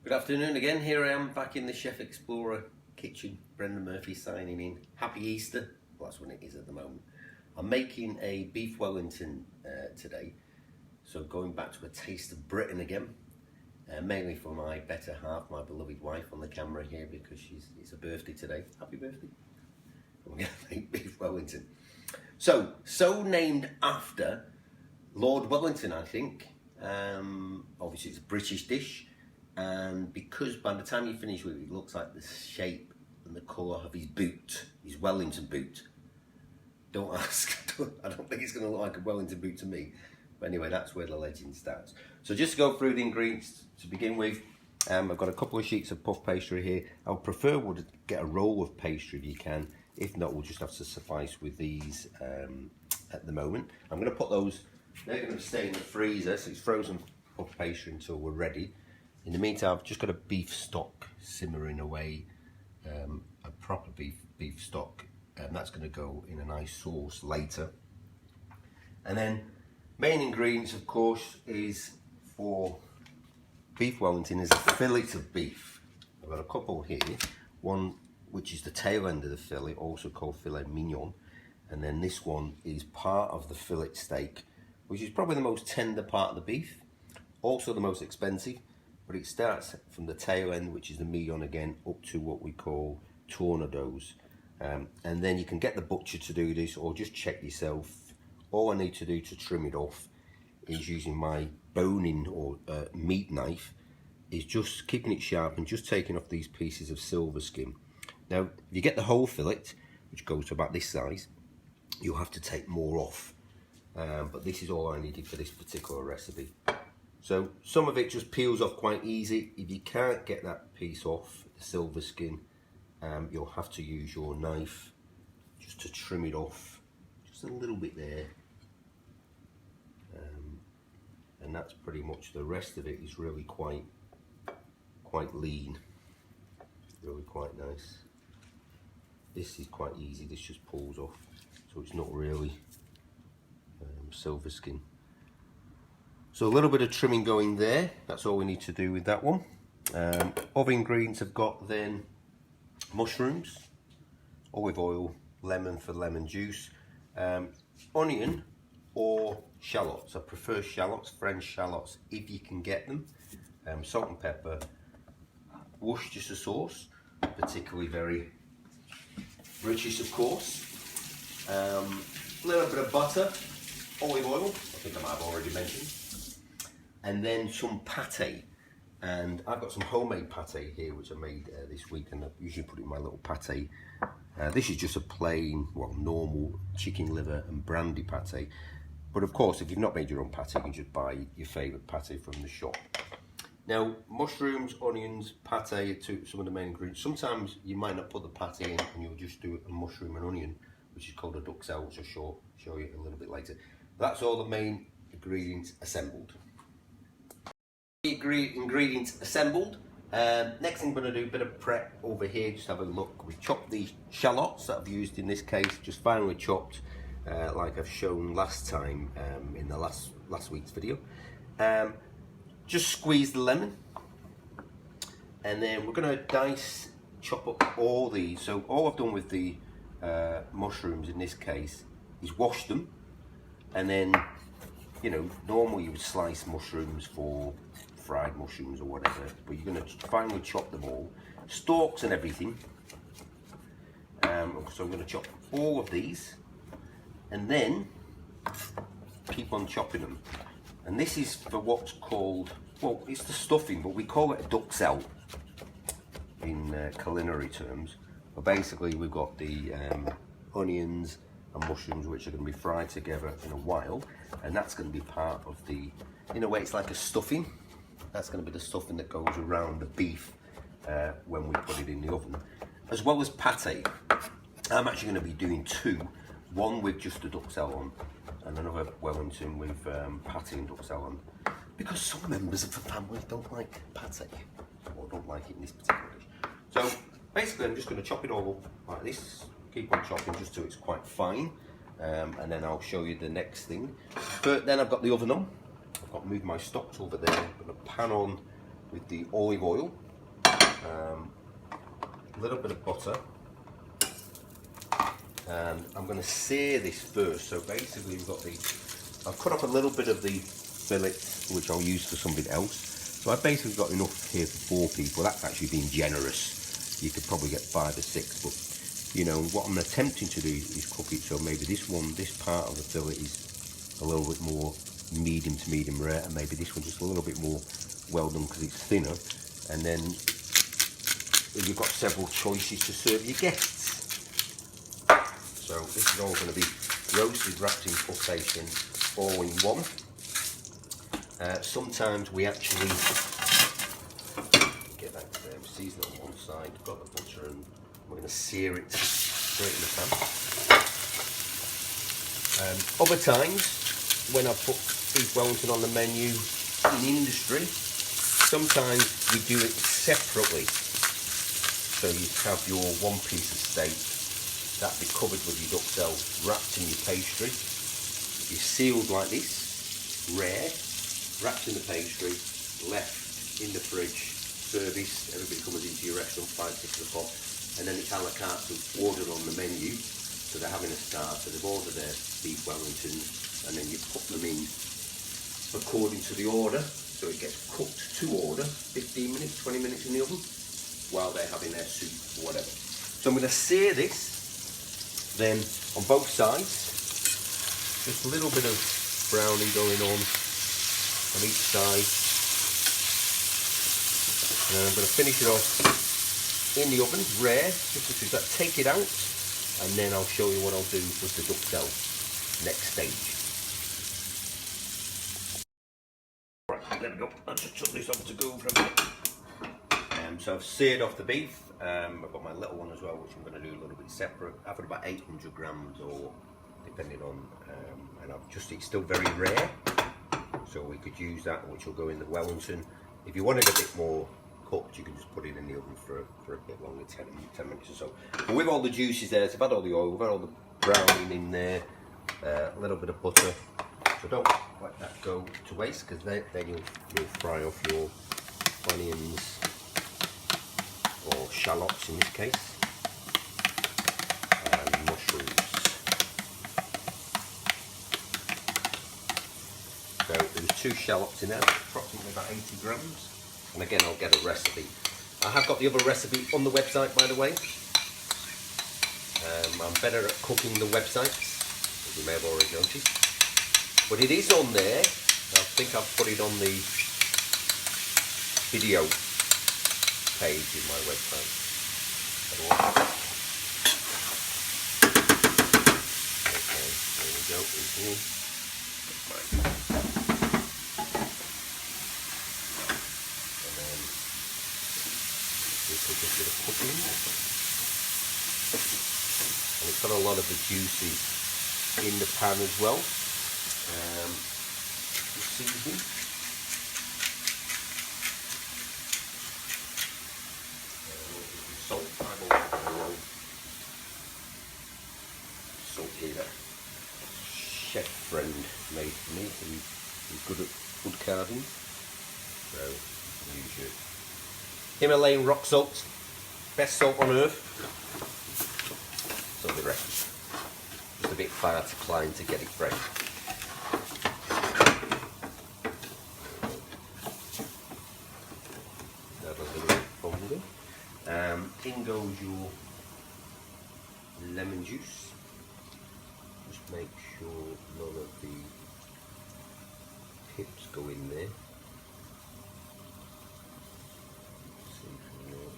Good afternoon again. Here I am back in the Chef Explorer kitchen. Brendan Murphy signing in. Happy Easter. Well, that's when it is at the moment. I'm making a beef Wellington today. So going back to a taste of Britain again. Mainly for my better half, my beloved wife on the camera here because it's her birthday today. Happy birthday. We're going to make beef Wellington. So named after Lord Wellington, I think. Obviously it's a British dish. And because by the time you finish with it, it looks like the shape and the colour of his boot, his Wellington boot. Don't ask, I don't think it's going to look like a Wellington boot to me. But anyway, that's where the legend starts. So just to go through the ingredients to begin with, I've got a couple of sheets of puff pastry here. I would prefer would get a roll of pastry if you can. If not, we'll just have to suffice with these at the moment. I'm going to put those, they're going to stay in the freezer, so it's frozen puff pastry until we're ready. In the meantime, I've just got a beef stock simmering away, a proper beef stock, and that's going to go in a nice sauce later. And then main ingredients, of course, is for beef Wellington is a fillet of beef. I've got a couple here, one which is the tail end of the fillet, also called filet mignon, and then this one is part of the fillet steak, which is probably the most tender part of the beef, also the most expensive. But it starts from the tail end, which is the mignon again, up to what we call tournedos. And then you can get the butcher to do this or just check yourself. All I need to do to trim it off is using my boning or meat knife, is just keeping it sharp and just taking off these pieces of silver skin. Now, if you get the whole fillet, which goes to about this size, you'll have to take more off. But this is all I needed for this particular recipe. So some of it just peels off quite easy. If you can't get that piece off, the silver skin, you'll have to use your knife just to trim it off, just a little bit there. And that's pretty much, the rest of it is really quite lean, really quite nice. This is quite easy, this just pulls off, so it's not really silver skin. So a little bit of trimming going there, that's all we need to do with that one. Other ingredients I've got then mushrooms, olive oil, lemon for lemon juice, onion or shallots. I prefer shallots, French shallots if you can get them. Salt and pepper, Worcestershire sauce, particularly very British of course. A little bit of butter, olive oil, I think I might have already mentioned. And then some pate, and I've got some homemade pate here which I made this week, and I usually put it in my little pate. This is just a plain, well, normal chicken liver and brandy pate, but of course if you've not made your own pate, you can just buy your favourite pate from the shop. Now mushrooms, onions, pate are some of the main ingredients. Sometimes you might not put the pate in and you'll just do a mushroom and onion, which is called a duxelle, which I'll show you a little bit later. That's all the main ingredients assembled. Ingredients assembled. Next thing I'm going to do a bit of prep over here, just have a look. We've chopped the shallots that I've used in this case, just finely chopped, like I've shown last time in the last week's video. Just squeeze the lemon, and then we're going to chop up all these. So all I've done with the mushrooms in this case is wash them, and then, you know, normally you would slice mushrooms for fried mushrooms or whatever, but you're going to finally chop them all, stalks and everything. So I'm going to chop all of these and then keep on chopping them. And this is for what's called, well, it's the stuffing, but we call it a duxelle in culinary terms. But basically we've got the onions and mushrooms which are going to be fried together in a while, and that's going to be part of the, in a way it's like a stuffing. That's going to be the stuffing that goes around the beef when we put it in the oven, as well as pate. I'm actually going to be doing two, one with just the duxelle on and another Wellington with pate and duxelle on, because some members of the family don't like pate, or don't like it in this particular dish. So basically I'm just going to chop it all up like this, keep on chopping just till it's quite fine, and then I'll show you the next thing. But then I've got the oven on, I've got to move my stocks over there, I've got a pan on, with the olive oil, a little bit of butter, and I'm going to sear this first. So basically we've got I've cut off a little bit of the fillet which I'll use for something else. So I've basically got enough here for 4 people. That's actually being generous. You could probably get 5 or 6, but you know what I'm attempting to do is cook it so maybe this part of the fillet is a little bit more medium to medium rare, and maybe this one just a little bit more well done because it's thinner. And then you've got several choices to serve your guests. So this is all going to be roasted, wrapped in pulsation, all in one. Sometimes we actually get that season it on one side, got the butter, and we're going to sear it straight in the pan. Other times, when I put beef Wellington on the menu in industry, sometimes we do it separately. So you have your one piece of steak that be covered with your duxelle, wrapped in your pastry. You're sealed like this, rare, wrapped in the pastry, left in the fridge, serviced. Everybody comes into your restaurant 5, 6 o'clock, and then it's a la carte ordered on the menu. So they're having a starter, they've ordered their beef Wellingtons, and then you put them in according to the order. So it gets cooked to order, 15 minutes, 20 minutes in the oven, while they're having their soup or whatever. So I'm going to sear this, then on both sides, just a little bit of browning going on each side. And then I'm going to finish it off in the oven, rare, just because that, take it out, and then I'll show you what I'll do with the duxelle, next stage. Right, there we go. I'll just chuck this off to go for a minute. So I've seared off the beef. I've got my little one as well, which I'm going to do a little bit separate. I've got about 800 grams, or depending on, and it's still very rare, so we could use that, which will go in the Wellington. If you wanted a bit more cooked, you can just put it in the oven for a bit longer, 10 minutes or so. But with all the juices there, so I've had all the oil, we've had all the browning in there, a little bit of butter. So don't let that go to waste, because then you'll fry off your onions, or shallots in this case, and mushrooms. So there's 2 shallots in there, approximately about 80 grams. And again, I'll get a recipe. I have got the other recipe on the website, by the way. I'm better at cooking the websites, as you may have already noticed. But it is on there. I think I've put it on the video page in my website. Okay, there we go. And then this will just get a cooking. And it's got a lot of the juices in the pan as well. Seasoning. Salt, salt here that chef friend made for me, who's good at food carving. So use your Himalayan rock salt, best salt on earth. So the rest, just a bit far to climb to get it fresh. In goes your lemon juice. Just make sure none of the pips go in there. See from there.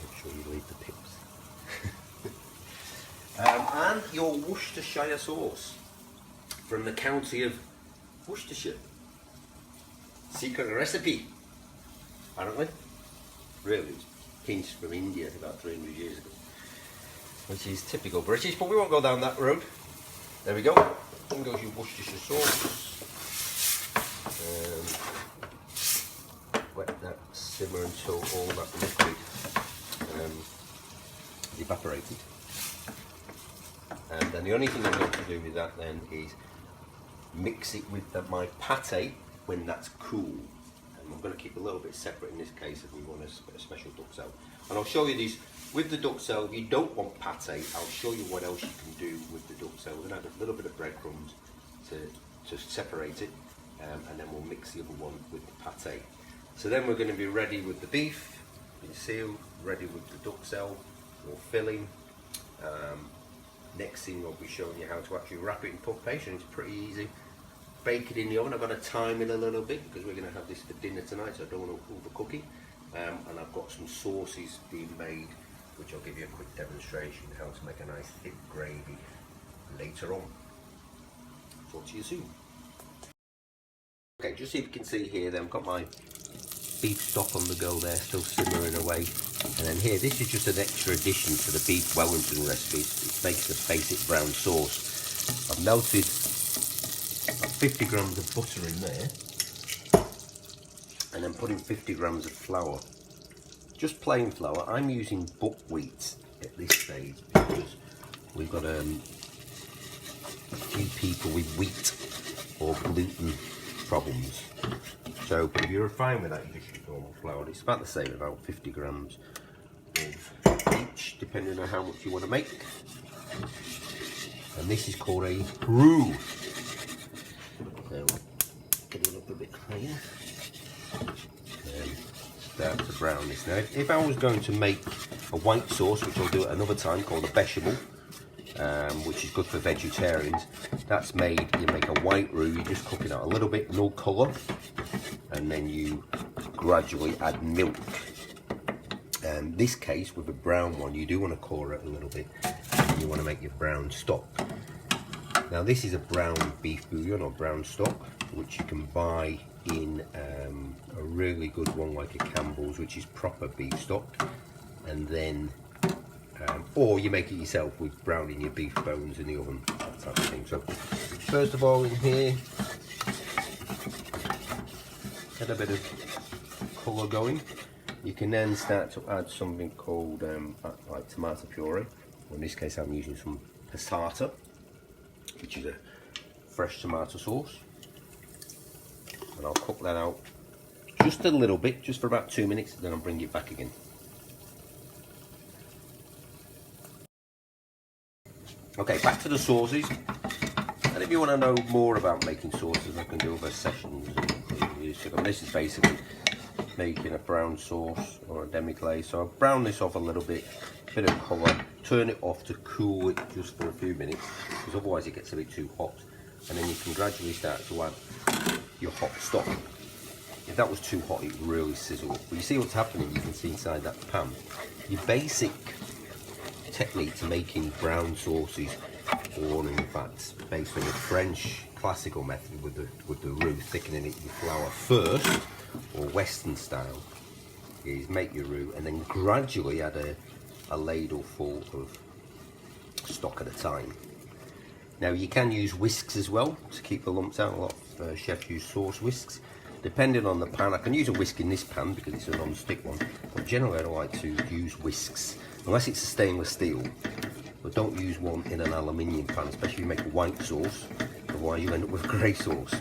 Make sure you leave the pips. And your Worcestershire sauce from the county of Worcestershire. Secret recipe, apparently. Really, it's pinched from India about 300 years ago, which is typical British, but we won't go down that road. There we go. In goes your Worcestershire sauce. Let that simmer until all that liquid is evaporated. And then the only thing I'm going to do with that then is mix it with my pate when that's cool. And I'm going to keep a little bit separate in this case if we want a special duxelle. And I'll show you this with the duxelle. If you don't want pate, I'll show you what else you can do with the duxelle. We're going to add a little bit of breadcrumbs to separate it, and then we'll mix the other one with the pate. So then we're going to be ready with the beef, sealed, ready with the duxelle or filling. Next thing I'll be showing you how to actually wrap it in puff pastry. It's pretty easy. Bake it in the oven. I've got to time it a little bit because we're going to have this for dinner tonight, so I don't want to overcook it. And I've got some sauces being made, which I'll give you a quick demonstration how to make a nice thick gravy later on. Talk to you soon. Okay, just so you can see here, then I've got my beef stock on the go there, still simmering away. And then here, this is just an extra addition to the beef Wellington recipe. It makes a basic brown sauce. I've melted 50 grams of butter in there, and then putting 50 grams of flour. Just plain flour. I'm using buckwheat at this stage because we've got a few people with wheat or gluten problems. So, but if you're fine with that, you just use normal flour. It's about the same, about 50 grams of each, depending on how much you want to make. And this is called a roux. So, get it up a bit higher. Start to brown this. Now, if I was going to make a white sauce, which I'll do at another time, called a bechamel, which is good for vegetarians, that's made, you make a white roux, you just cook it out a little bit, no colour, and then you gradually add milk. And this case, with a brown one, you do want to colour it a little bit, and you want to make your brown stock. Now this is a brown beef bouillon or brown stock, which you can buy in a really good one like a Campbell's, which is proper beef stock, and then or you make it yourself with browning your beef bones in the oven, that type of thing. So first of all, in here, get a bit of colour going. You can then start to add something called like tomato puree. In this case, I'm using some passata, which is a fresh tomato sauce, and I'll cook that out just a little bit, just for about 2 minutes, then I'll bring it back again. Okay, back to the sauces. And if you want to know more about making sauces, I can do other sessions. This is basically making a brown sauce or a demi-glace. So I'll brown this off a little bit, bit of colour, turn it off to cool it just for a few minutes, because otherwise it gets a bit too hot. And then you can gradually start to add your hot stock. If that was too hot, it would really sizzle. But you see what's happening, you can see inside that pan. Your basic technique to making brown sauces, or in fact based on the French classical method with the roux, thickening it with flour first, or Western style, is make your roux and then gradually add a ladle full of stock at a time. Now you can use whisks as well to keep the lumps out. A lot of chefs use sauce whisks. Depending on the pan, I can use a whisk in this pan because it's a non-stick one, but generally I don't like to use whisks unless it's a stainless steel. But don't use one in an aluminium pan, especially if you make a white sauce, otherwise you end up with grey sauce.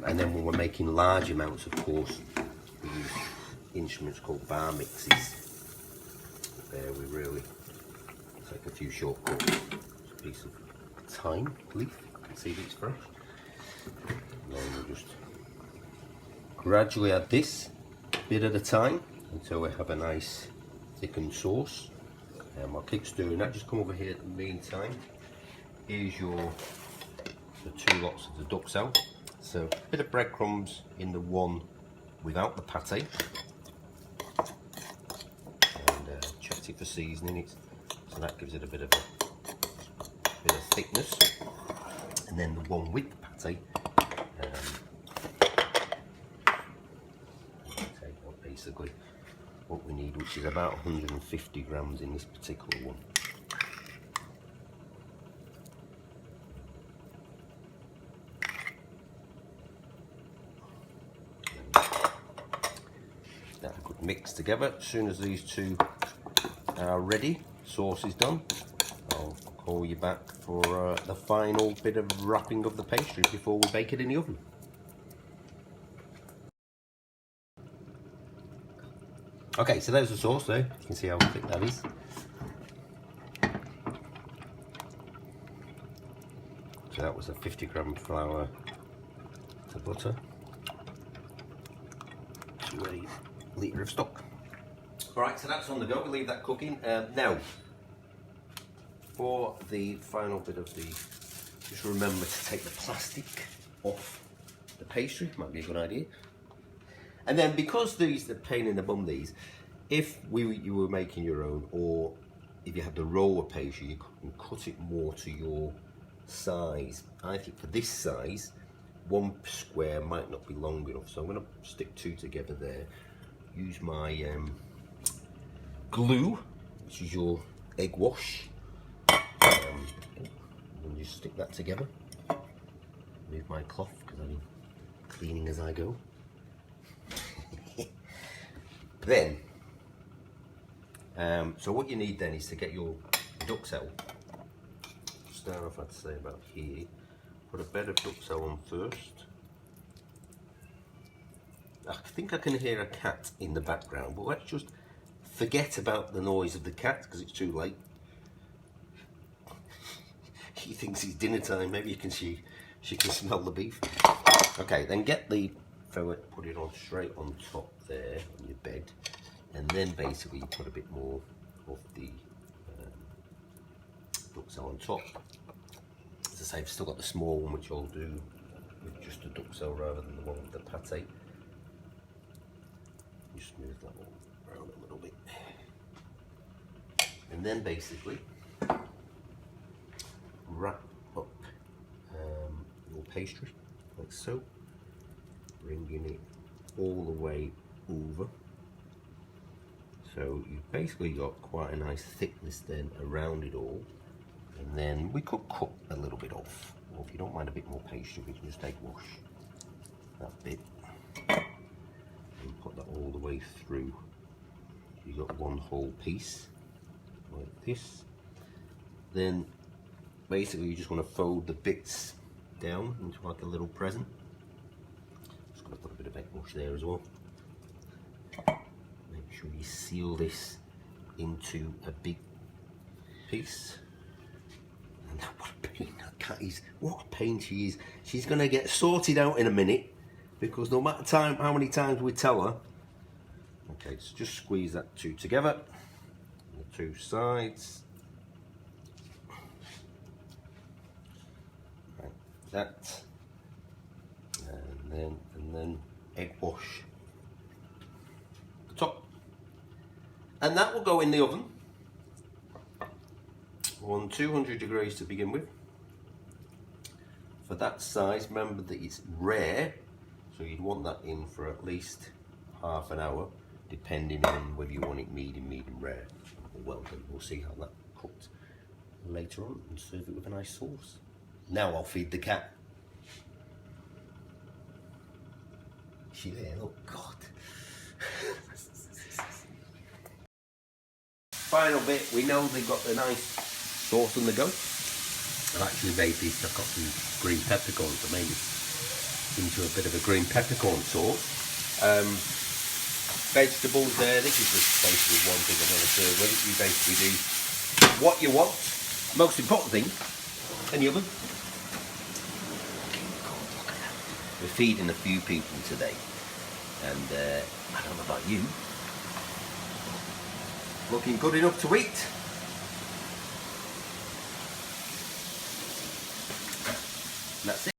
And then when we're making large amounts, of course, we use instruments called bar mixes. There we really take a few shortcuts. A piece of thyme leaf, you can see it's fresh. And then we'll just gradually add this bit at a time until we have a nice thickened sauce. I'll keep stirring that. Just come over here at the meantime. Here's the 2 lots of the duxelle. So a bit of breadcrumbs in the one without the pate, and checked it for seasoning it, so that gives it a bit of thickness. And then the one with the pate, take basically what we need, which is about 150 grams in this particular one. That could mix together. As soon as these two are ready, sauce is done, call you back for the final bit of wrapping of the pastry before we bake it in the oven. Okay, so there's the sauce there. You can see how thick that is. So that was a 50-gram flour to butter to a litre of stock. Alright, so that's on the go. We'll leave that cooking. Now, for the final bit of the, just remember to take the plastic off the pastry. Might be a good idea. And then, because these are pain in the bum, these, if you were making your own, or if you had the roller pastry, you can cut it more to your size. I think for this size, one square might not be long enough, so I'm going to stick two together there. Use my glue, which is your egg wash, and just stick that together. Move my cloth because I'm cleaning as I go. Then, so what you need then is to get your duxelle. Start off, I'd say about here. Put a bed of duxelle on first. I think I can hear a cat in the background, but let's just forget about the noise of the cat because it's too late. She thinks it's dinner time. Maybe she can smell the beef. Okay, then get the fillet, put it on straight on top there on your bed, and then basically you put a bit more of the duxelle on top. As I say, I've still got the small one, which I'll do with just a duxelle rather than the one with the pate. Just move that one around a little bit, and then basically wrap up your pastry like so, bringing it all the way over. So you've basically got quite a nice thickness then around it all, and then we could cut a little bit off, or if you don't mind a bit more pastry, we can just egg wash that bit and put that all the way through. You got one whole piece like this. Then basically you just want to fold the bits down into like a little present. Just going to put a bit of egg wash there as well. Make sure you seal this into a big piece. And what a pain that cat is. What a pain she is. She's going to get sorted out in a minute, because no matter how many times we tell her. Okay, so just squeeze that two together, the two sides. Like that. And then egg wash the top. And that will go in the oven on 200 degrees to begin with. For that size, remember that it's rare, so you'd want that in for at least half an hour, depending on whether you want it medium rare, or well done. We'll see how that cooked later on and serve it with a nice sauce. Now I'll feed the cat. Is she there? Oh God. Final bit, we know they've got the nice sauce on the go. I've actually made this, I've got some green peppercorns, so made it into a bit of a green peppercorn sauce. Vegetables there, this is just basically one thing I'm going to serve with it. You basically do what you want. Most important thing, in the oven. We're feeding a few people today, and I don't know about you, looking good enough to eat. And that's it.